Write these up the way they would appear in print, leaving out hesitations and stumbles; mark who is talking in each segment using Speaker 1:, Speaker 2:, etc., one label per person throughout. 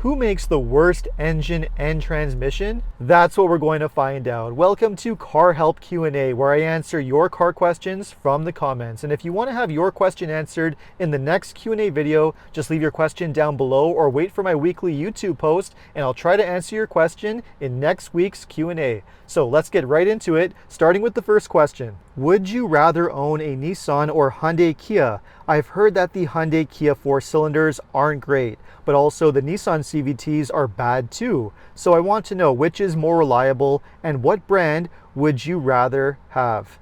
Speaker 1: Who makes the worst engine and transmission? That's what we're going to find out. Welcome to Car Help Q&A, where I answer your car questions from the comments. And if you want to have your question answered in the next Q&A video, just leave your question down below or wait for my weekly YouTube post and I'll try to answer your question in next week's Q&A. So let's get right into it, starting with the first question. Would you rather own a Nissan or Hyundai Kia? I've heard that the Hyundai Kia 4-cylinders aren't great, but also the Nissan CVTs are bad too. So I want to know which is more reliable and what brand would you rather have?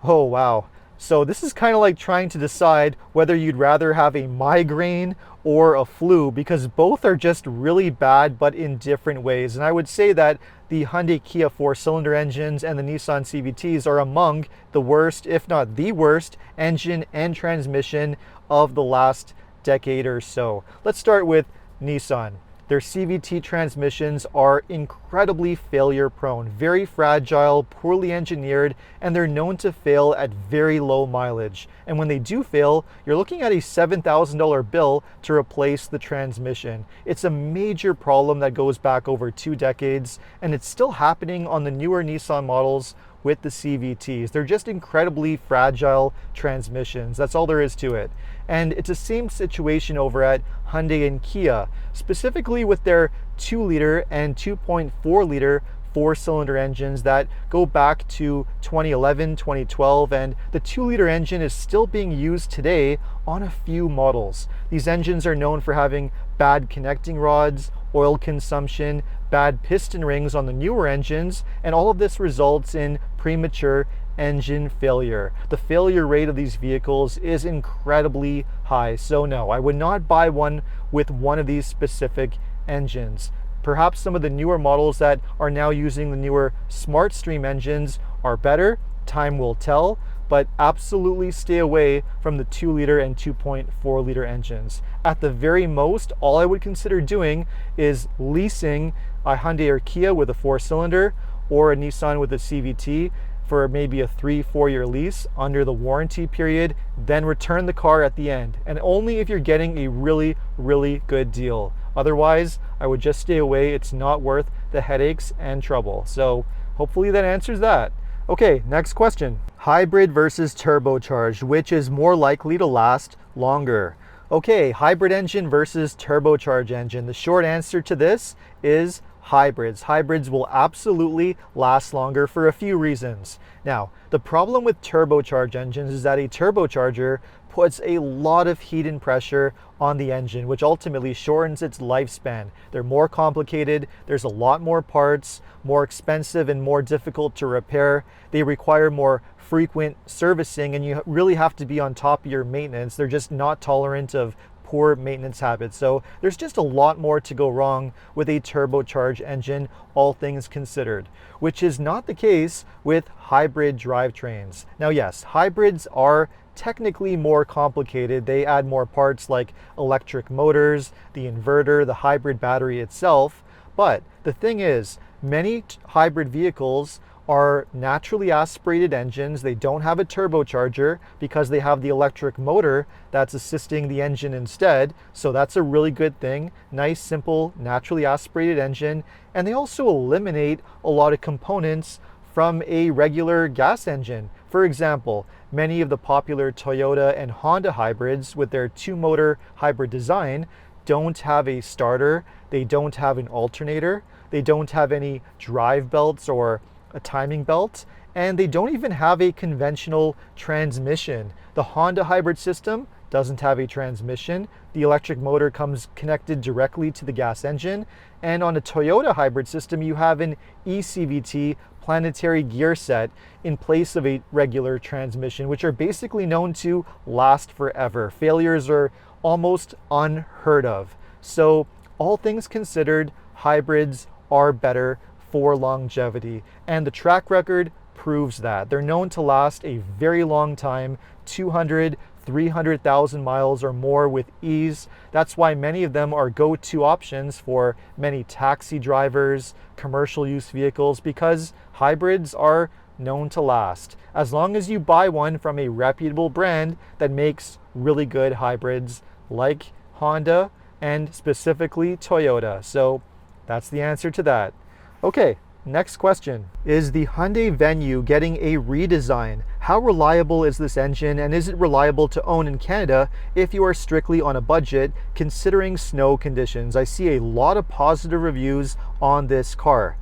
Speaker 1: Oh wow. So this is kind of like trying to decide whether you'd rather have a migraine or a flu, because both are just really bad but in different ways. And I would say that the Hyundai Kia 4-cylinder engines and the Nissan CVTs are among the worst, if not the worst, engine and transmission of the last decade or so. Let's start with Nissan. Their CVT transmissions are incredibly failure prone, very fragile, poorly engineered, and they're known to fail at very low mileage. And when they do fail, you're looking at a $7,000 bill to replace the transmission. It's a major problem that goes back over 2 decades, and it's still happening on the newer Nissan models with the CVTs. They're just incredibly fragile transmissions. That's all there is to it. And it's the same situation over at Hyundai and Kia, specifically with their 2-liter and 2.4-liter 4-cylinder engines that go back to 2011, 2012, and the 2-liter engine is still being used today on a few models. These engines are known for having bad connecting rods, oil consumption, bad piston rings on the newer engines, and all of this results in premature engine failure. The failure rate of these vehicles is incredibly high. So no, I would not buy one with one of these specific engines. Perhaps some of the newer models that are now using the newer SmartStream engines are better. Time will tell, but absolutely stay away from the 2-liter and 2.4-liter engines. At the very most, all I would consider doing is leasing a Hyundai or Kia with a 4-cylinder or a Nissan with a CVT for maybe a 3-4 year lease under the warranty period, then return the car at the end. And only if you're getting a really, really good deal. Otherwise, I would just stay away. It's not worth the headaches and trouble. So hopefully that answers that. Okay, next question. Hybrid versus turbocharged, which is more likely to last longer? Okay, hybrid engine versus turbocharged engine. The short answer to this is hybrids. Hybrids will absolutely last longer for a few reasons. Now, the problem with turbocharged engines is that a turbocharger puts a lot of heat and pressure on the engine, which ultimately shortens its lifespan. They're more complicated, there's a lot more parts, more expensive and more difficult to repair. They require more frequent servicing, and you really have to be on top of your maintenance. They're just not tolerant of poor maintenance habits. So there's just a lot more to go wrong with a turbocharged engine, all things considered, which is not the case with hybrid drivetrains. Now, yes, hybrids are technically more complicated. They add more parts like electric motors, the inverter, the hybrid battery itself. But the thing is, many hybrid vehicles are naturally aspirated engines. They don't have a turbocharger because they have the electric motor that's assisting the engine instead. So that's a really good thing. Nice, simple, naturally aspirated engine. And they also eliminate a lot of components from a regular gas engine. For example, many of the popular Toyota and Honda hybrids with their 2-motor hybrid design don't have a starter, they don't have an alternator, they don't have any drive belts or a timing belt, and they don't even have a conventional transmission. The Honda hybrid system doesn't have a transmission. The electric motor comes connected directly to the gas engine, and on a Toyota hybrid system you have an eCVT planetary gear set in place of a regular transmission, which are basically known to last forever. Failures are almost unheard of. So all things considered, hybrids are better for longevity, and the track record proves that. They're known to last a very long time, 200, 300,000 miles or more with ease. That's why many of them are go-to options for many taxi drivers, commercial use vehicles, because hybrids are known to last. As long as you buy one from a reputable brand that makes really good hybrids like Honda, and specifically Toyota. So that's the answer to that. Okay, next question. Is the Hyundai Venue getting a redesign? How reliable is this engine, and is it reliable to own in Canada if you are strictly on a budget considering snow conditions? I see a lot of positive reviews on this car.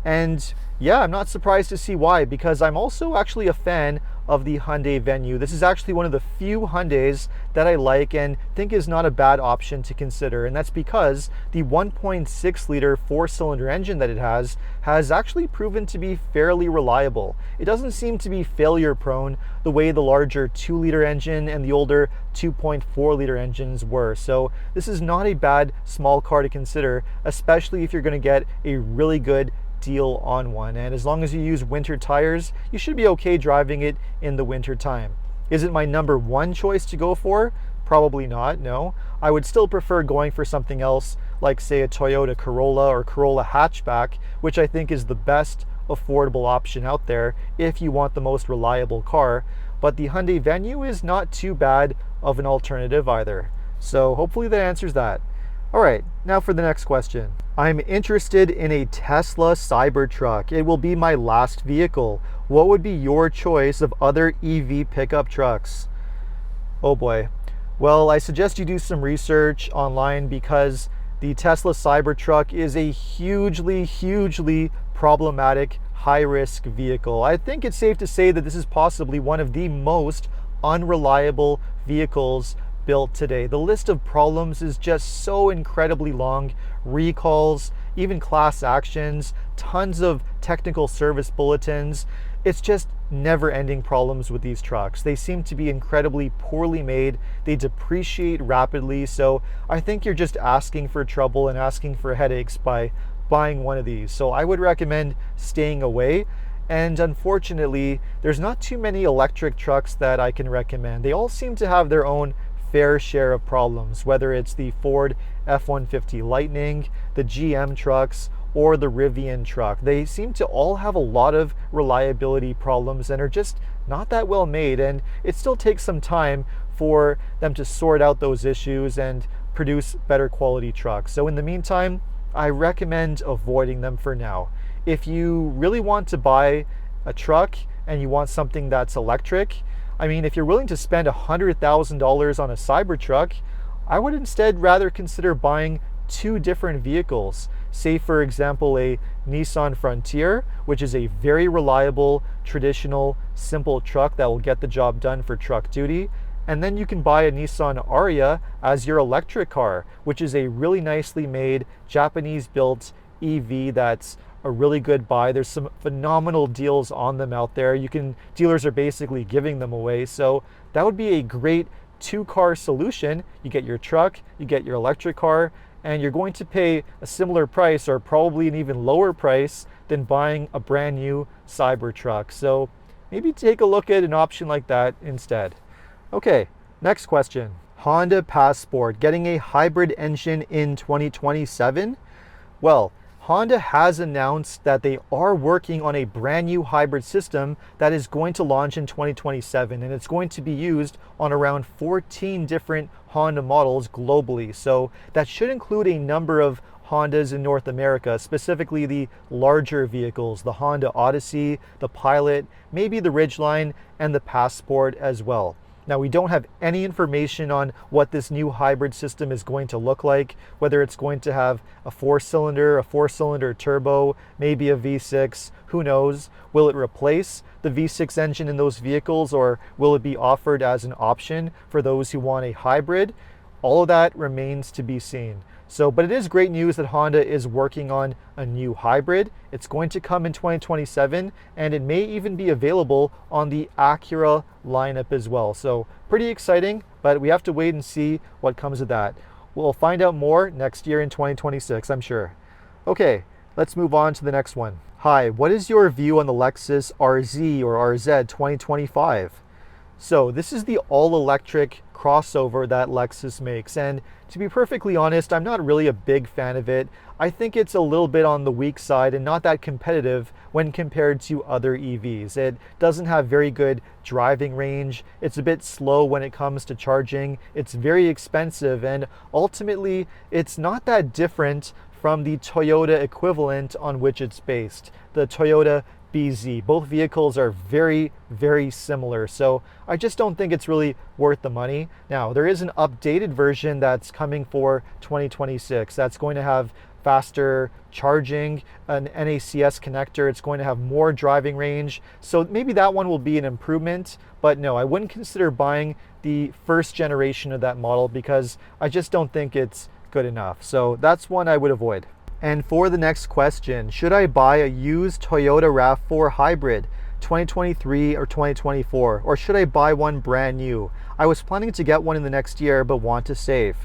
Speaker 1: And yeah, I'm not surprised to see why, because I'm also actually a fan of the Hyundai Venue. This is actually one of the few Hyundais that I like and think is not a bad option to consider. And that's because the 1.6 liter 4-cylinder engine that it has actually proven to be fairly reliable. It doesn't seem to be failure prone the way the larger 2-liter engine and the older 2.4 liter engines were. So this is not a bad small car to consider, especially if you're going to get a really good deal on one. And as long as you use winter tires, you should be okay driving it in the winter time. Is it my number one choice to go for? Probably not, no. I would still prefer going for something else like, say, a Toyota Corolla or Corolla hatchback, which I think is the best affordable option out there if you want the most reliable car. But the Hyundai Venue is not too bad of an alternative either. So hopefully that answers that. All right, now for the next question. I'm interested in a Tesla Cybertruck. It will be my last vehicle. What would be your choice of other EV pickup trucks? Oh boy. Well, I suggest you do some research online, because the Tesla Cybertruck is a hugely problematic, high-risk vehicle. I think it's safe to say that this is possibly one of the most unreliable vehicles built today. The list of problems is just so incredibly long. Recalls, even class actions, tons of technical service bulletins. It's just never-ending problems with these trucks. They seem to be incredibly poorly made. They depreciate rapidly. So I think you're just asking for trouble and asking for headaches by buying one of these. So I would recommend staying away. And unfortunately, there's not too many electric trucks that I can recommend. They all seem to have their own fair share of problems, whether it's the Ford F-150 Lightning, the GM trucks, or the Rivian truck. They seem to all have a lot of reliability problems and are just not that well made, and it still takes some time for them to sort out those issues and produce better quality trucks. So in the meantime, I recommend avoiding them for now. If you really want to buy a truck and you want something that's electric, I mean, if you're willing to spend $100,000 on a Cybertruck, I would instead rather consider buying two different vehicles. Say, for example, a Nissan Frontier, which is a very reliable, traditional, simple truck that will get the job done for truck duty. And then you can buy a Nissan Ariya as your electric car, which is a really nicely made, Japanese-built EV that's a really good buy. There's some phenomenal deals on them out there. Dealers are basically giving them away. So that would be a great two-car solution. You get your truck, you get your electric car, and you're going to pay a similar price, or probably an even lower price, than buying a brand new Cybertruck. So maybe take a look at an option like that instead. Okay, next question. Honda Passport getting a hybrid engine in 2027? Well, Honda has announced that they are working on a brand new hybrid system that is going to launch in 2027, and it's going to be used on around 14 different Honda models globally. So that should include a number of Hondas in North America, specifically the larger vehicles, the Honda Odyssey, the Pilot, maybe the Ridgeline, and the Passport as well. Now, we don't have any information on what this new hybrid system is going to look like, whether it's going to have a four-cylinder turbo, maybe a V6, who knows? Will it replace the V6 engine in those vehicles, or will it be offered as an option for those who want a hybrid? All of that remains to be seen. But it is great news that Honda is working on a new hybrid. It's going to come in 2027, and it may even be available on the Acura lineup as well. So pretty exciting, but we have to wait and see what comes of that. We'll find out more next year in 2026, I'm sure. Okay, let's move on to the next one. Hi, what is your view on the Lexus RZ or RZ 2025? So this is the all-electric crossover that Lexus makes, and to be perfectly honest, I'm not really a big fan of it. I think it's a little bit on the weak side and not that competitive when compared to other EVs. It doesn't have very good driving range. It's a bit slow when it comes to charging. It's very expensive, and ultimately it's not that different from the Toyota equivalent on which it's based, the Toyota BZ. Both vehicles are very, very similar. So I just don't think it's really worth the money. Now, there is an updated version that's coming for 2026 that's going to have faster charging, an NACS connector. It's going to have more driving range. So maybe that one will be an improvement, but no, I wouldn't consider buying the first generation of that model because I just don't think it's good enough. So that's one I would avoid. And for the next question, should I buy a used Toyota RAV4 hybrid 2023 or 2024, or should I buy one brand new? I was planning to get one in the next year, but want to save.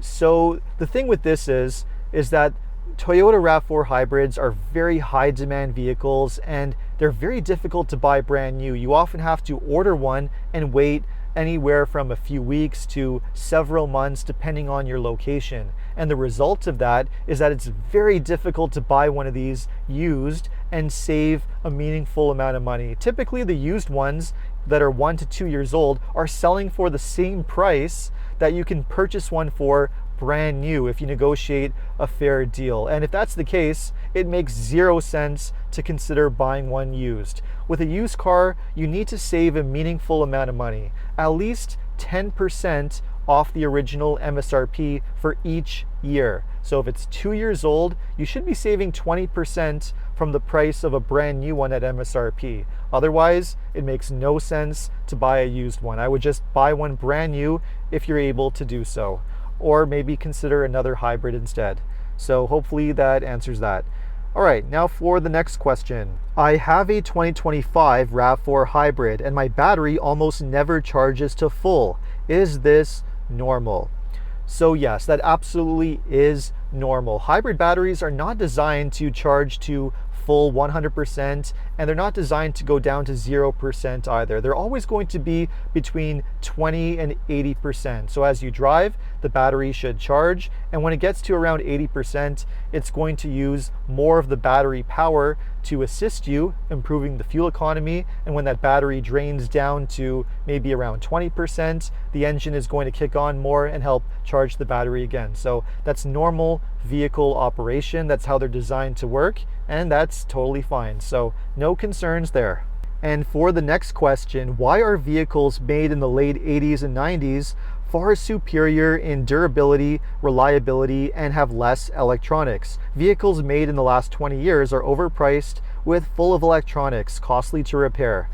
Speaker 1: So the thing with this is that Toyota RAV4 hybrids are very high demand vehicles and they're very difficult to buy brand new. You often have to order one and wait anywhere from a few weeks to several months depending on your location. And the result of that is that it's very difficult to buy one of these used and save a meaningful amount of money. Typically the used ones that are 1 to 2 years old are selling for the same price that you can purchase one for brand new if you negotiate a fair deal. And if that's the case, it makes zero sense to consider buying one used. With a used car, you need to save a meaningful amount of money, at least 10% off the original MSRP for each year. So if it's 2 years old, you should be saving 20% from the price of a brand new one at MSRP. Otherwise, it makes no sense to buy a used one. I would just buy one brand new if you're able to do so, or maybe consider another hybrid instead. So hopefully that answers that. All right, now for the next question. I have a 2025 RAV4 hybrid and my battery almost never charges to full. Is this normal? So yes, that absolutely is normal. Hybrid batteries are not designed to charge to full 100%, and they're not designed to go down to 0% either. They're always going to be between 20 and 80%. So as you drive, the battery should charge, and when it gets to around 80%, it's going to use more of the battery power to assist you, improving the fuel economy. And when that battery drains down to maybe around 20%, the engine is going to kick on more and help charge the battery again. So that's normal vehicle operation. That's how they're designed to work, and that's totally fine. So no concerns there. And for the next question, why are vehicles made in the late 80s and 90s far superior in durability, reliability, and have less electronics? Vehicles made in the last 20 years are overpriced with full of electronics, costly to repair.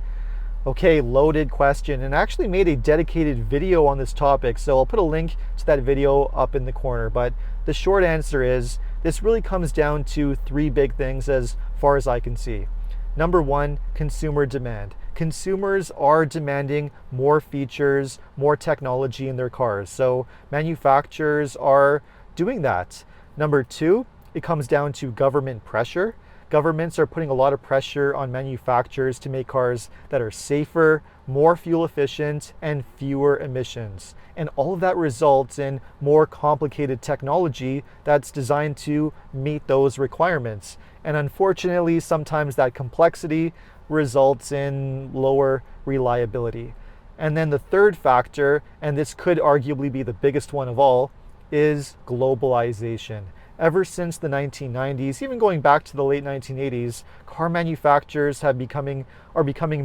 Speaker 1: Okay, loaded question, and I actually made a dedicated video on this topic, so I'll put a link to that video up in the corner. But the short answer is, this really comes down to three big things as far as I can see. Number one, consumer demand. Consumers are demanding more features, more technology in their cars, so manufacturers are doing that. Number two, it comes down to government pressure. Governments are putting a lot of pressure on manufacturers to make cars that are safer, more fuel efficient, and fewer emissions. And all of that results in more complicated technology that's designed to meet those requirements. And unfortunately, sometimes that complexity results in lower reliability. And then the third factor, and this could arguably be the biggest one of all, is globalization. Ever since the 1990s, even going back to the late 1980s, car manufacturers are becoming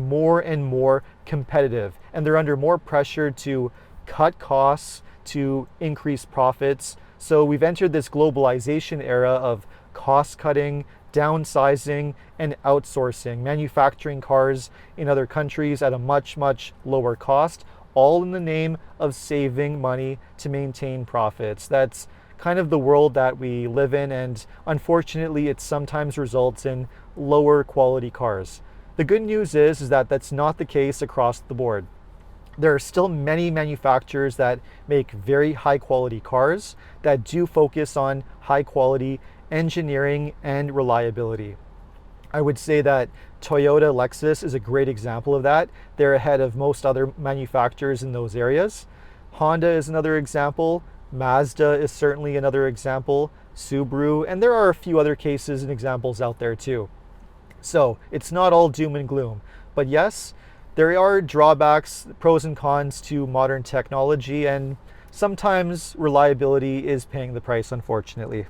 Speaker 1: more and more competitive, and they're under more pressure to cut costs, to increase profits. So we've entered this globalization era of cost cutting, downsizing, and outsourcing, manufacturing cars in other countries at a much, much lower cost, all in the name of saving money to maintain profits. That's kind of the world that we live in, and unfortunately it sometimes results in lower quality cars. The good news is that that's not the case across the board. There are still many manufacturers that make very high quality cars that do focus on high quality engineering and reliability. I would say that Toyota, Lexus is a great example of that. They're ahead of most other manufacturers in those areas. Honda is another example. Mazda is certainly another example. Subaru, and there are a few other cases and examples out there too. So it's not all doom and gloom. But yes, there are drawbacks, pros and cons to modern technology, and sometimes reliability is paying the price, unfortunately.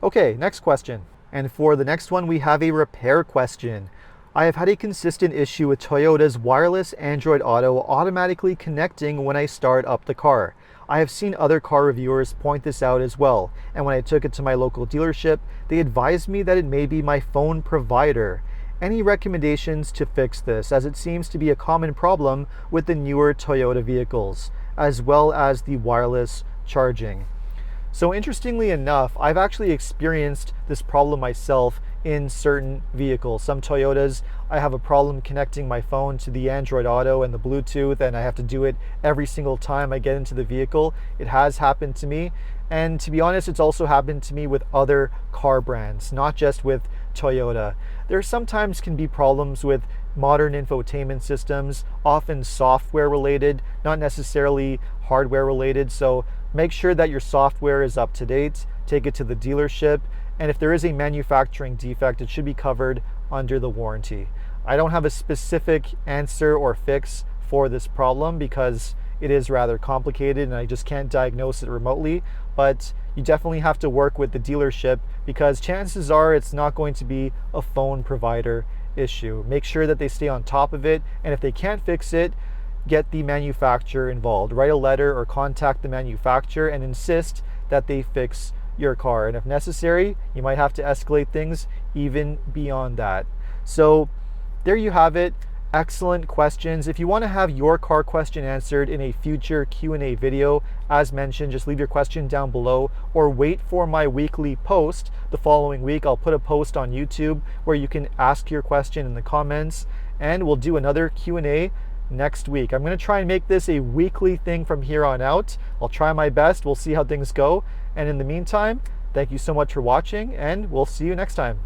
Speaker 1: Okay, next question. And for the next one, we have a repair question. I have had a consistent issue with Toyota's wireless Android Auto automatically connecting when I start up the car. I have seen other car reviewers point this out as well, and when I took it to my local dealership, they advised me that it may be my phone provider. Any recommendations to fix this, as it seems to be a common problem with the newer Toyota vehicles, as well as the wireless charging? So interestingly enough, I've actually experienced this problem myself in certain vehicles. Some Toyotas, I have a problem connecting my phone to the Android Auto and the Bluetooth, and I have to do it every single time I get into the vehicle. It has happened to me. And to be honest, it's also happened to me with other car brands, not just with Toyota. There sometimes can be problems with modern infotainment systems, often software related, not necessarily hardware related. So make sure that your software is up to date, take it to the dealership, and if there is a manufacturing defect, it should be covered under the warranty. I don't have a specific answer or fix for this problem because it is rather complicated and I just can't diagnose it remotely, but you definitely have to work with the dealership because chances are it's not going to be a phone provider issue. Make sure that they stay on top of it, and if they can't fix it, get the manufacturer involved. Write a letter or contact the manufacturer and insist that they fix your car. And if necessary, you might have to escalate things even beyond that. So there you have it. Excellent questions. If you want to have your car question answered in a future Q&A video, as mentioned, just leave your question down below or wait for my weekly post. The following week, I'll put a post on YouTube where you can ask your question in the comments, and we'll do another Q&A next week. I'm going to try and make this a weekly thing from here on out. I'll try my best. We'll see how things go. And in the meantime, thank you so much for watching, and we'll see you next time.